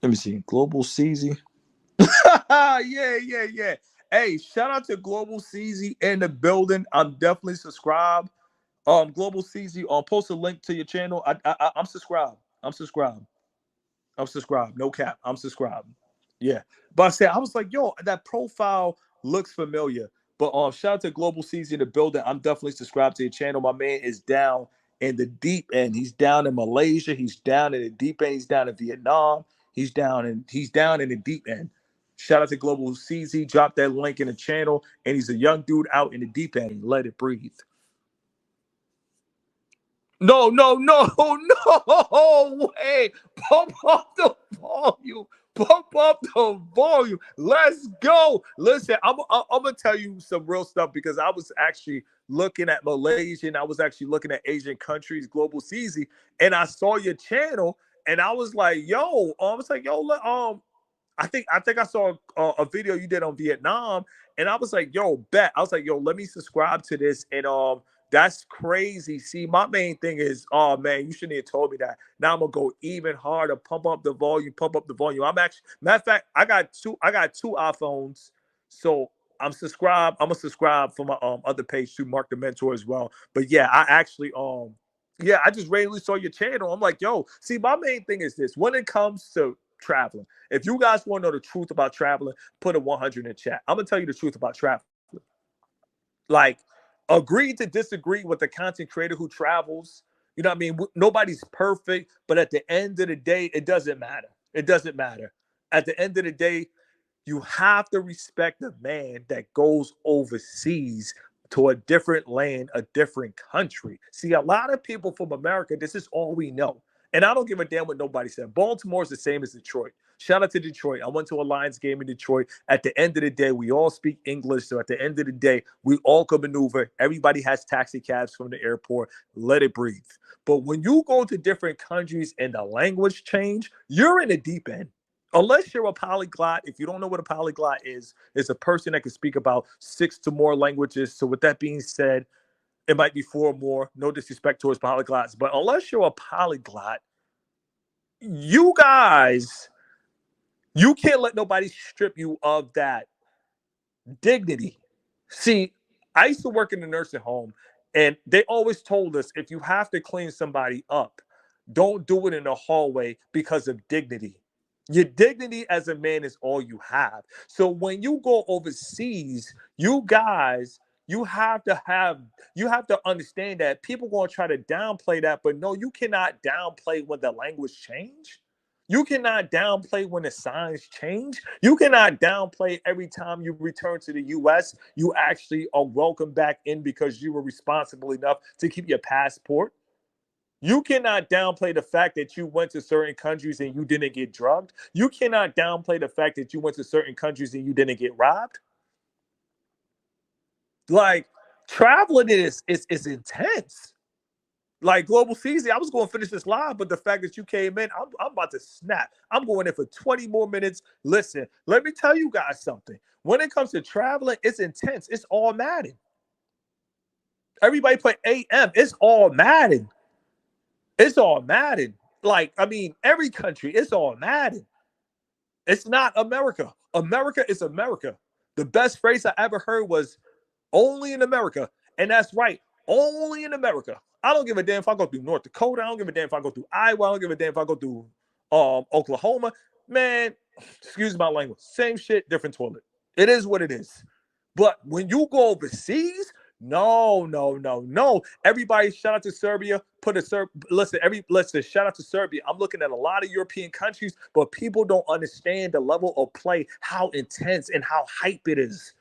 Let me see. Global Ceezy. Yeah. Hey, shout out to Global Ceezy in the building. I'm definitely subscribed. Global Ceezy, post a link to your channel. I'm subscribed. I'm subscribed. I'm subscribed. No cap. I'm subscribed. Yeah. But I said, I was like, yo, that profile looks familiar. But shout out to Global Season in the building. I'm definitely subscribed to your channel. My man is down in the deep end. He's down in Malaysia. He's down in the deep end. He's down in Vietnam. He's down in the deep end. Shout out to Global CZ. Drop that link in the channel. And he's a young dude out in the deep end. Let it breathe. No, no way. Pump up the volume. Pump up the volume. Let's go. Listen, I'm going to tell you some real stuff because I was actually looking at Malaysia and I was actually looking at Asian countries, Global CZ, and I saw your channel and I was like, yo, I was like, yo, I think I saw a video you did on Vietnam, and I was like, "Yo, bet." I was like, "Yo, let me subscribe to this." And that's crazy. See, my main thing is, oh man, you shouldn't have told me that. Now I'm gonna go even harder, pump up the volume, pump up the volume. I'm actually, matter of fact, I got two iPhones, so I'm subscribed. I'm gonna subscribe for my other page to Mark the Mentor as well. But yeah, yeah, I just randomly saw your channel. I'm like, yo, see, my main thing is this: when it comes to traveling. If you guys want to know the truth about traveling, put a 100 in the chat. I'm gonna tell you the truth about traveling. Like, agree to disagree with the content creator who travels. You know what I mean? Nobody's perfect, but at the end of the day, it doesn't matter. It doesn't matter. At the end of the day, you have to respect the man that goes overseas to a different land, a different country. See, a lot of people from America, this is all we know. And I don't give a damn what nobody said. Baltimore is the same as Detroit. Shout out to Detroit. I went to a Lions game in Detroit. At the end of the day, we all speak English. So at the end of the day, we all can maneuver. Everybody has taxi cabs from the airport. Let it breathe. But when you go to different countries and the language change, you're in the deep end. Unless you're a polyglot, if you don't know what a polyglot is, it's a person that can speak about six to more languages. So with that being said, it might be four or more. No disrespect towards polyglots, but unless you're a polyglot, you guys, you can't let nobody strip you of that dignity. See, I used to work in the nursing home, and they always told us if you have to clean somebody up, don't do it in the hallway because of dignity. Your dignity as a man is all you have. So when you go overseas, you guys, you have to understand that people going to try to downplay that, but no, you cannot downplay when the language change. You cannot downplay when the signs change. You cannot downplay every time you return to the US, you actually are welcome back in because you were responsible enough to keep your passport. You cannot downplay the fact that you went to certain countries and you didn't get drugged. You cannot downplay the fact that you went to certain countries and you didn't get robbed. Like, traveling is intense. Like Global Season, I was going to finish this live, but the fact that you came in, I'm about to snap. I'm going in for 20 more minutes. Listen, let me tell you guys something. When it comes to traveling, it's intense. It's all Madden. Everybody play AM. It's all Madden. It's all Madden. Like, I mean, every country, it's all Madden. It's not America. America is America. The best phrase I ever heard was only in America. And that's right. Only in America. I don't give a damn if I go through North Dakota. I don't give a damn if I go through Iowa. I don't give a damn if I go through Oklahoma. Man, excuse my language. Same shit, different toilet. It is what it is. But when you go overseas, no. Everybody, shout out to Serbia. Listen. Shout out to Serbia. I'm looking at a lot of European countries, but people don't understand the level of play, how intense and how hype it is.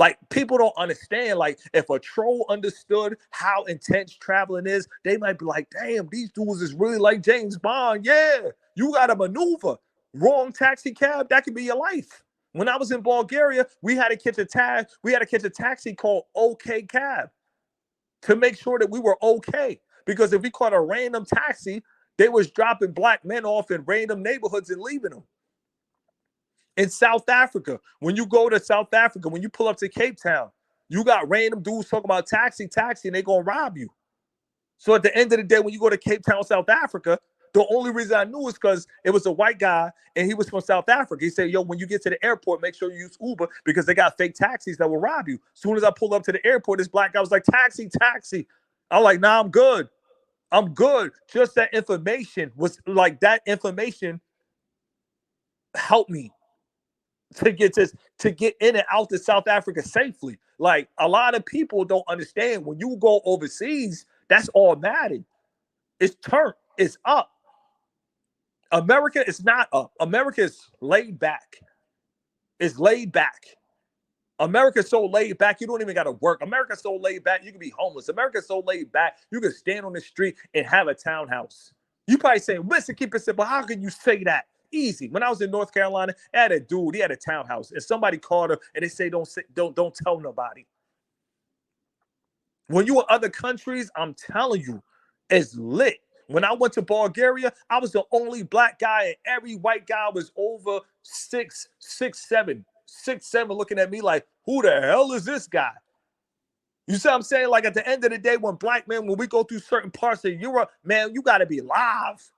Like, people don't understand. Like, if a troll understood how intense traveling is, they might be like, damn, these dudes is really like James Bond. Yeah, you got to maneuver. Wrong taxi cab, that could be your life. When I was in Bulgaria, we had to catch a taxi called OK Cab to make sure that we were okay. Because if we caught a random taxi, they was dropping black men off in random neighborhoods and leaving them. In South Africa, when you go to South Africa, when you pull up to Cape Town, you got random dudes talking about taxi, and they gonna rob you. So at the end of the day, when you go to Cape Town, South Africa, The only reason I knew is because it was a white guy and he was from South Africa. He said, yo, when you get to the airport, make sure you use Uber because they got fake taxis that will rob you. As soon as I pulled up to the airport, this black guy was like, taxi, taxi. I'm like, nah, I'm good. I'm good. Just that information was like, that information helped me to get in and out to South Africa safely. Like, a lot of people don't understand when you go overseas, that's automatic. It's turned, it's up. America is not up. America is laid back. It's laid back. America's so laid back, you don't even got to work. America's so laid back, you can be homeless. America's so laid back, you can stand on the street and have a townhouse. You probably say, listen, keep it simple. How can you say that? Easy. When I was in North Carolina, I had a dude, he had a townhouse, and somebody called her and they say, don't tell nobody. When you in other countries, I'm telling you, it's lit. When I went to Bulgaria, I was the only black guy, and every white guy was over 6'7", looking at me like, who the hell is this guy? You see what I'm saying? Like, at the end of the day, when we go through certain parts of Europe, man, you got to be live.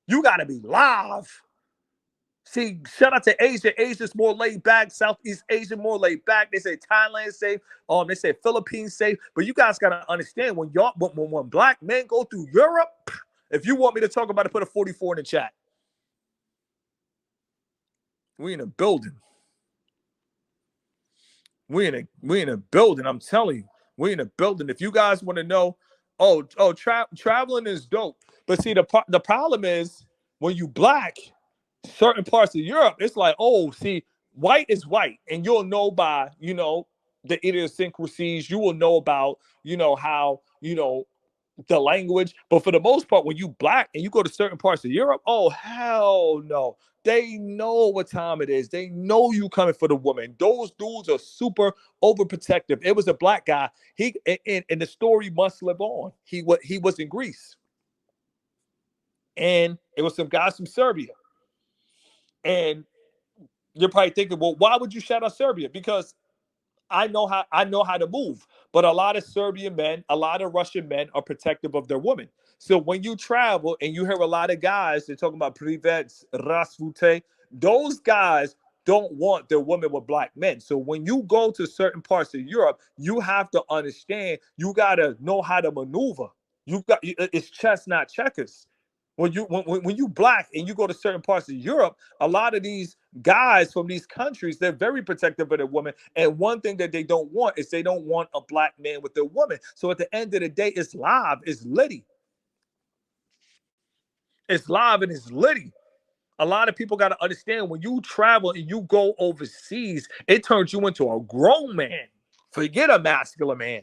You got to be live. See, shout out to Asia. Asia's more laid back. Southeast Asia more laid back. They say Thailand safe. They say Philippines safe. But you guys gotta understand when black men go through Europe. If you want me to talk about it, put a 44 in the chat. We in a building. We in a building. I'm telling you, we in a building. If you guys want to know, traveling is dope. But see, the problem is when you black. Certain parts of Europe, it's like, oh, see, white is white, and you'll know by, the idiosyncrasies. You will know about, how, the language. But for the most part, when you black and you go to certain parts of Europe, oh, hell no. They know what time it is. They know you coming for the woman. Those dudes are super overprotective. It was a black guy. And the story must live on. He was in Greece. And it was some guys from Serbia. And you're probably thinking, well, why would you shout out Serbia? Because I know how to move. But a lot of Serbian men, a lot of Russian men are protective of their women. So when you travel and you hear a lot of guys, they're talking about privet, rasvute, those guys don't want their women with black men. So when you go to certain parts of Europe, you have to understand, you got to know how to maneuver. It's chess, not checkers. When you black and you go to certain parts of Europe, a lot of these guys from these countries, they're very protective of their women. And one thing that they don't want is they don't want a black man with their woman. So at the end of the day, it's live, it's litty. It's live and it's litty. A lot of people got to understand when you travel and you go overseas, it turns you into a grown man. Forget a masculine man.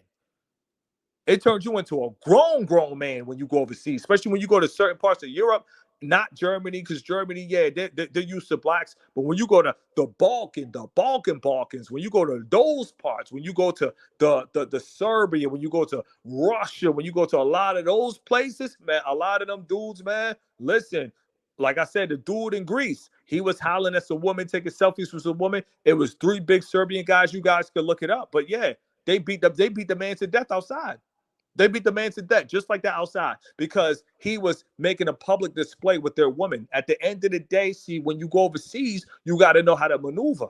It turns you into a grown man when you go overseas, especially when you go to certain parts of Europe, not Germany, because Germany, yeah, they're used to blacks. But when you go to the Balkans, when you go to those parts, when you go to the Serbia, when you go to Russia, when you go to a lot of those places, man, a lot of them dudes, man, listen, like I said, the dude in Greece, he was howling at some woman, taking selfies with some woman. It was 3 big Serbian guys. You guys could look it up. But yeah, they beat the man to death outside. They beat the man to death just like that outside because he was making a public display with their woman. At the end of the day, see, when you go overseas, you got to know how to maneuver.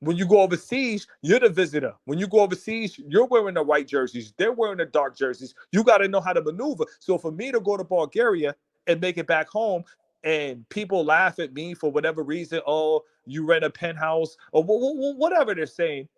When you go overseas, you're the visitor. When you go overseas, you're wearing the white jerseys. They're wearing the dark jerseys. You got to know how to maneuver. So for me to go to Bulgaria and make it back home, and people laugh at me for whatever reason, oh, you rent a penthouse or whatever they're saying,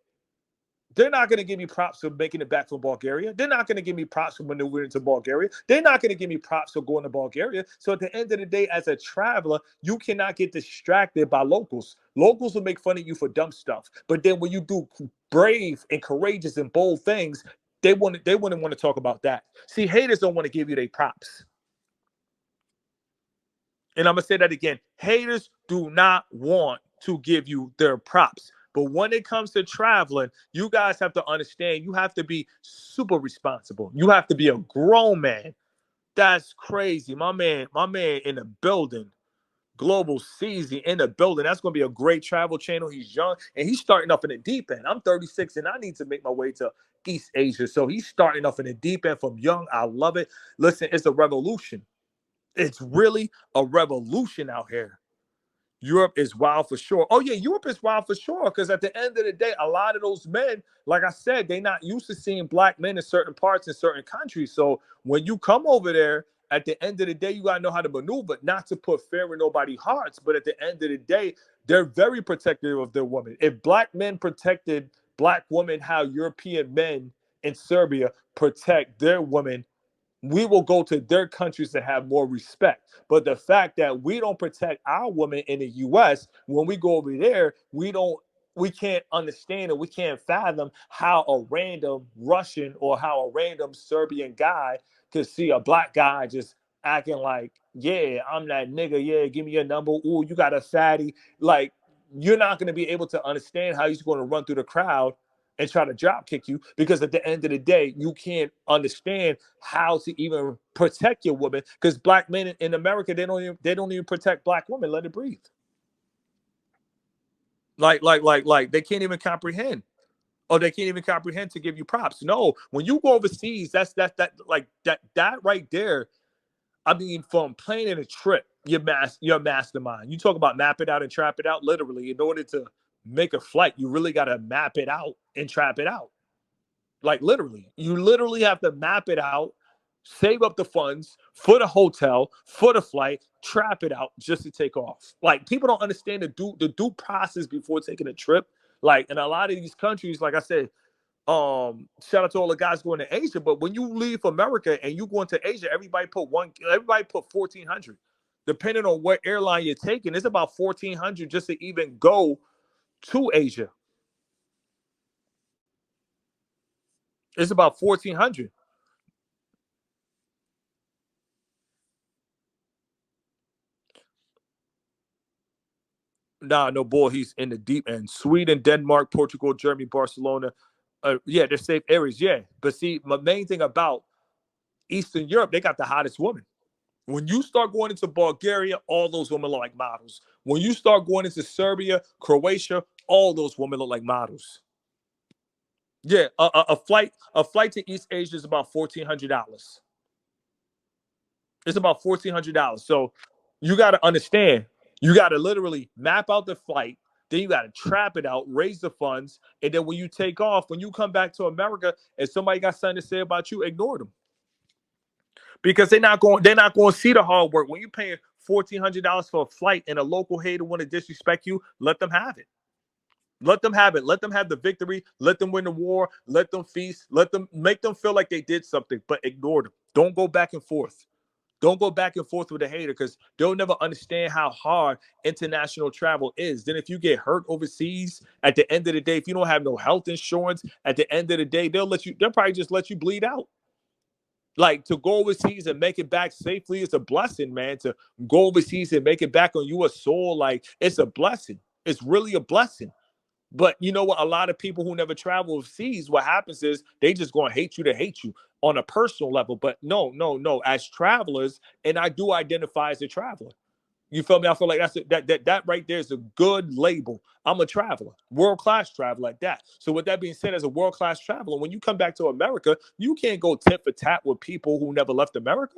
they're not going to give me props for making it back from Bulgaria. They're not going to give me props for maneuvering to Bulgaria. They're not going to give me props for going to Bulgaria. So at the end of the day, as a traveler, you cannot get distracted by locals. Locals will make fun of you for dumb stuff. But then when you do brave and courageous and bold things, they wouldn't want to talk about that. See, haters don't want to give you their props. And I'm going to say that again. Haters do not want to give you their props. But when it comes to traveling, you guys have to understand, you have to be super responsible. You have to be a grown man. That's crazy. My man in the building. Global Ceezy in the building. That's going to be a great travel channel. He's young and he's starting off in the deep end. I'm 36 and I need to make my way to East Asia. So he's starting off in the deep end from young. I love it. Listen, it's a revolution. It's really a revolution out here. Europe is wild for sure. Oh yeah, Europe is wild for sure. Because at the end of the day, a lot of those men, like I said, they're not used to seeing black men in certain parts in certain countries. So when you come over there, at the end of the day, you gotta know how to maneuver, not to put fear in nobody's hearts. But at the end of the day, they're very protective of their women. If black men protected black women, how European men in Serbia protect their women, we will go to their countries to have more respect. But the fact that we don't protect our women in the US, when we go over there, we can't understand and we can't fathom how a random Russian or how a random Serbian guy could see a black guy just acting like, yeah, I'm that nigga, yeah, give me your number. Ooh, you got a fatty. Like, you're not going to be able to understand how he's going to run through the crowd and try to drop kick you, because at the end of the day, you can't understand how to even protect your woman, because black men in America, they don't even protect black women. Let it breathe. Like they can't even comprehend. Or they can't even comprehend to give you props. No, when you go overseas, that right there. I mean, from planning a trip, your mastermind. You talk about map it out and trap it out. Literally, in order to make a flight, you really got to map it out and trap it out. Like literally, you literally have to map it out, save up the funds for the hotel, for the flight, trap it out just to take off. Like people don't understand the due process before taking a trip. Like in a lot of these countries, like I said, shout out to all the guys going to Asia. But when you leave America and you go into Asia, everybody put 1,400. Depending on what airline you're taking, it's about 1,400 just to even go to Asia. It's about 1,400. Nah, no boy, he's in the deep end. Sweden, Denmark, Portugal, Germany, Barcelona. Yeah, they're safe areas. Yeah, but see, my main thing about Eastern Europe, they got the hottest women. When you start going into Bulgaria, all those women look like models. When you start going into Serbia, Croatia, all those women look like models. Yeah, a flight to East Asia is about $1,400. It's about $1,400. So you got to understand, you got to literally map out the flight. Then you got to trap it out, raise the funds, and then when you take off, when you come back to America, and somebody got something to say about you, ignore them, because they're not going to see the hard work. When you paying $1,400 for a flight and a local hater want to disrespect you, let them have it. Let them have it. Let them have the victory. Let them win the war. Let them feast. Let them make them feel like they did something, but ignore them. Don't go back and forth. Don't go back and forth with a hater, because they'll never understand how hard international travel is. Then if you get hurt overseas, at the end of the day, if you don't have no health insurance, at the end of the day, they'll probably just let you bleed out. Like, to go overseas and make it back safely is a blessing, man. To go overseas and make it back on U.S. soil, like, it's a blessing. It's really a blessing. But you know what? A lot of people who never travel overseas, what happens is they just going to hate you on a personal level. But no, no, no. As travelers, and I do identify as a traveler. You feel me? I feel like that right there is a good label. I'm a traveler, world class traveler at that. So with that being said, as a world class traveler, when you come back to America, you can't go tit for tat with people who never left America.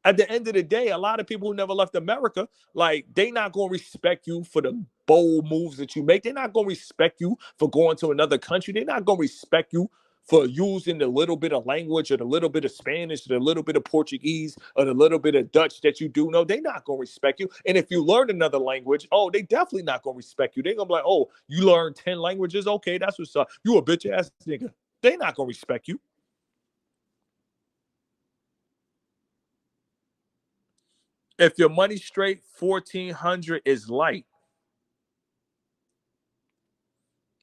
At the end of the day, a lot of people who never left America, like, they not gonna respect you for the bold moves that you make. They're not gonna respect you for going to another country. They're not gonna respect you for using the little bit of language or the little bit of Spanish or the little bit of Portuguese or the little bit of Dutch that you do know. They're not going to respect you. And if you learn another language, oh, they definitely not going to respect you. They're going to be like, oh, you learned 10 languages? Okay, that's what's up. You a bitch ass nigga. They're not going to respect you. If your money straight, 1,400 is light.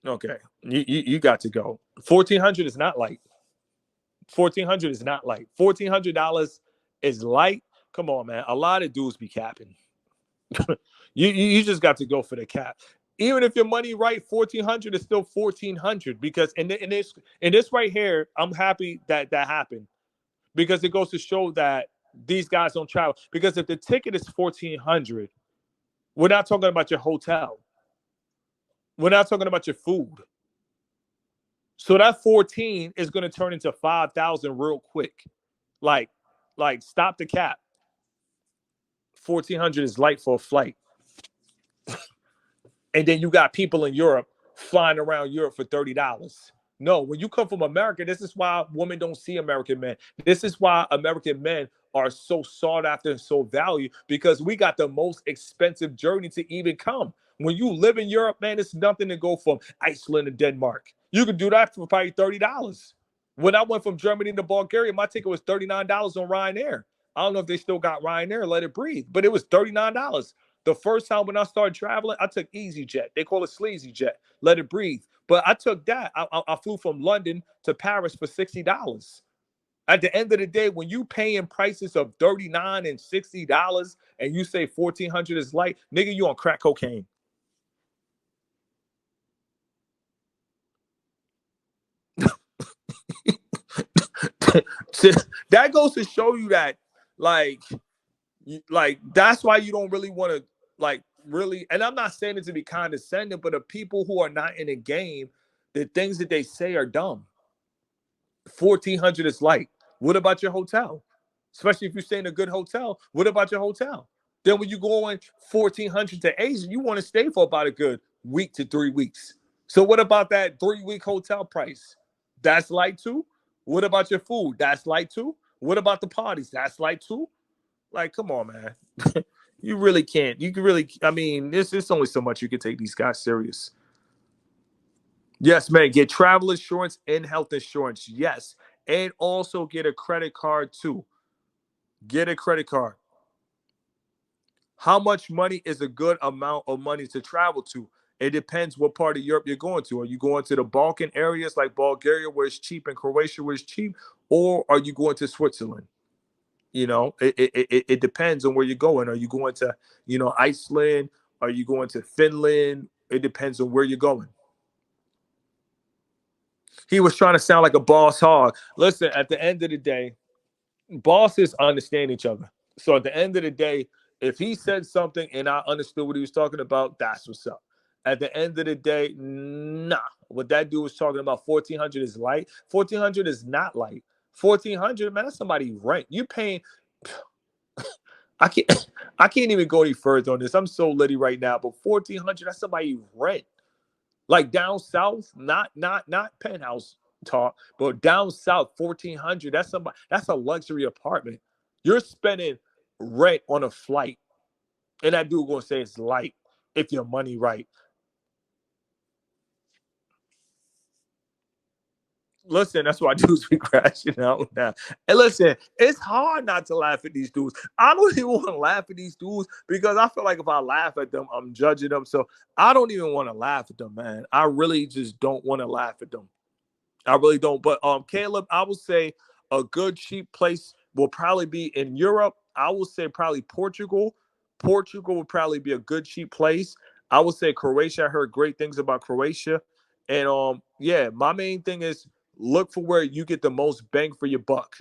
Okay, you got to go. 1,400 is not light. 1,400 is not light. $1,400 is light. Come on, man. A lot of dudes be capping. You just got to go for the cap. Even if your money right, 1,400 is still 1,400, because in this right here, I'm happy that that happened, because it goes to show that these guys don't travel. Because if the ticket is 1,400, we're not talking about your hotel. We're not talking about your food. So that 14 is going to turn into 5,000 real quick. Like, stop the cap. $1,400 is light for a flight. And then you got people in Europe flying around Europe for $30. No, when you come from America, this is why women don't see American men. This is why American men are so sought after and so valued, because we got the most expensive journey to even come. When you live in Europe, man, it's nothing to go from Iceland to Denmark. You could do that for probably $30. When I went from Germany to Bulgaria, my ticket was $39 on Ryanair. I don't know if they still got Ryanair, let it breathe, but it was $39. The first time when I started traveling, I took EasyJet. They call it Sleazy Jet. Let it breathe. But I took that. I flew from London to Paris for $60. At the end of the day, when you paying prices of $39 and $60 and you say 1,400 is light, nigga, you on crack cocaine. That goes to show you that, like that's why you don't really want to, like, really. And I'm not saying it to be condescending, but the people who are not in the game, the things that they say are dumb. 1,400 is light. What about your hotel? Especially if you stay in a good hotel. What about your hotel? Then when you go on 1,400 to Asia, you want to stay for about a good week to 3 weeks. So what about that 3-week hotel price? That's light too. What about your food? That's light too. What about the parties? That's light too. Like, come on, man. You really can't. You can really, I mean, there's only so much you can take these guys serious. Yes, man. Get travel insurance and health insurance. Yes. And also get a credit card too. Get a credit card. How much money is a good amount of money to travel to? It depends what part of Europe you're going to. Are you going to the Balkan areas like Bulgaria where it's cheap and Croatia where it's cheap? Or are you going to Switzerland? You know, it depends on where you're going. Are you going to, Iceland? Are you going to Finland? It depends on where you're going. He was trying to sound like a boss hog. Listen, at the end of the day, bosses understand each other. So at the end of the day, if he said something and I understood what he was talking about, that's what's up. At the end of the day, nah. What that dude was talking about, 1,400 is light. 1,400 is not light. 1,400, man, that's somebody rent. You paying. I can't. I can't even go any further on this. I'm so litty right now. But 1,400, that's somebody rent. Like down south, not penthouse talk, but down south, 1,400. That's somebody. That's a luxury apartment. You're spending rent on a flight, and that dude gonna say it's light if your money right. Listen, that's why dudes be crashing out now. And listen, it's hard not to laugh at these dudes. I don't even want to laugh at these dudes because I feel like if I laugh at them, I'm judging them. So I don't even want to laugh at them, man. I really just don't want to laugh at them. I really don't. But Caleb, I would say a good cheap place will probably be in Europe. I would say probably Portugal. Portugal would probably be a good cheap place. I would say Croatia. I heard great things about Croatia. And yeah, my main thing is look for where you get the most bang for your buck.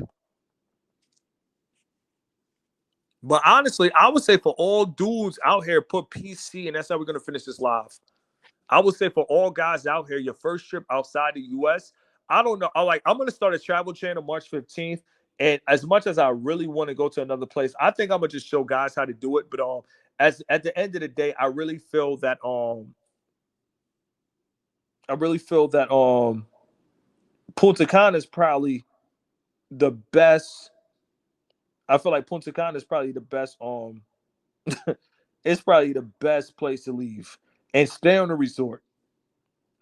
But honestly, I would say for all dudes out here, put PC, and that's how we're gonna finish this live. I would say for all guys out here, your first trip outside the US, I don't know. I'm gonna start a travel channel March 15th. And as much as I really want to go to another place, I think I'm gonna just show guys how to do it. But as at the end of the day, I really feel that Punta Cana is probably the best. I feel like Punta Cana is probably the best it's probably the best place to leave and stay on the resort.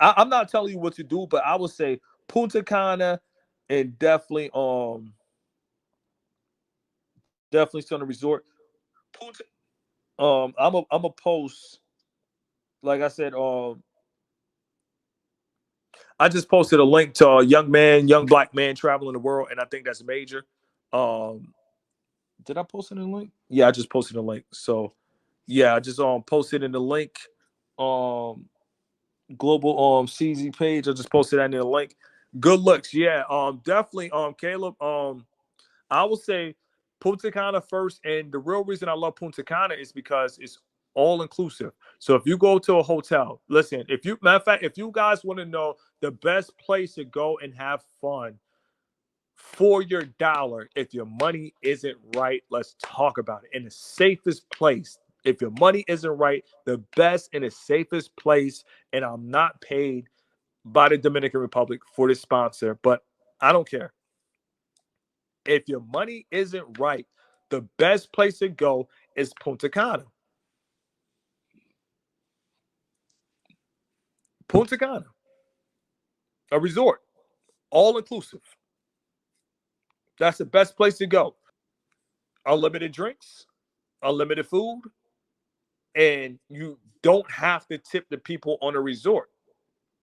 I'm not telling you what to do, but I would say Punta Cana and definitely stay on the resort. Punta, I'm a post, like I said, I just posted a link to a young black man traveling the world, and I think that's major. Um, did I post it in the link? Yeah, I just posted a link. So yeah, I just posted in the link. Um, global Ceezy page. I just posted that in the link. Good looks, yeah. Definitely Caleb. I will say Punta Cana first, and the real reason I love Punta Cana is because it's all inclusive. So if you go to a hotel, listen, if you matter of fact, if you guys want to know the best place to go and have fun for your dollar. If your money isn't right, let's talk about it. In the safest place. If your money isn't right, the best and the safest place, and I'm not paid by the Dominican Republic for this sponsor, but I don't care. If your money isn't right, the best place to go is Punta Cana. Punta Cana, a resort, all inclusive. That's the best place to go. Unlimited drinks, unlimited food, and you don't have to tip the people on a resort.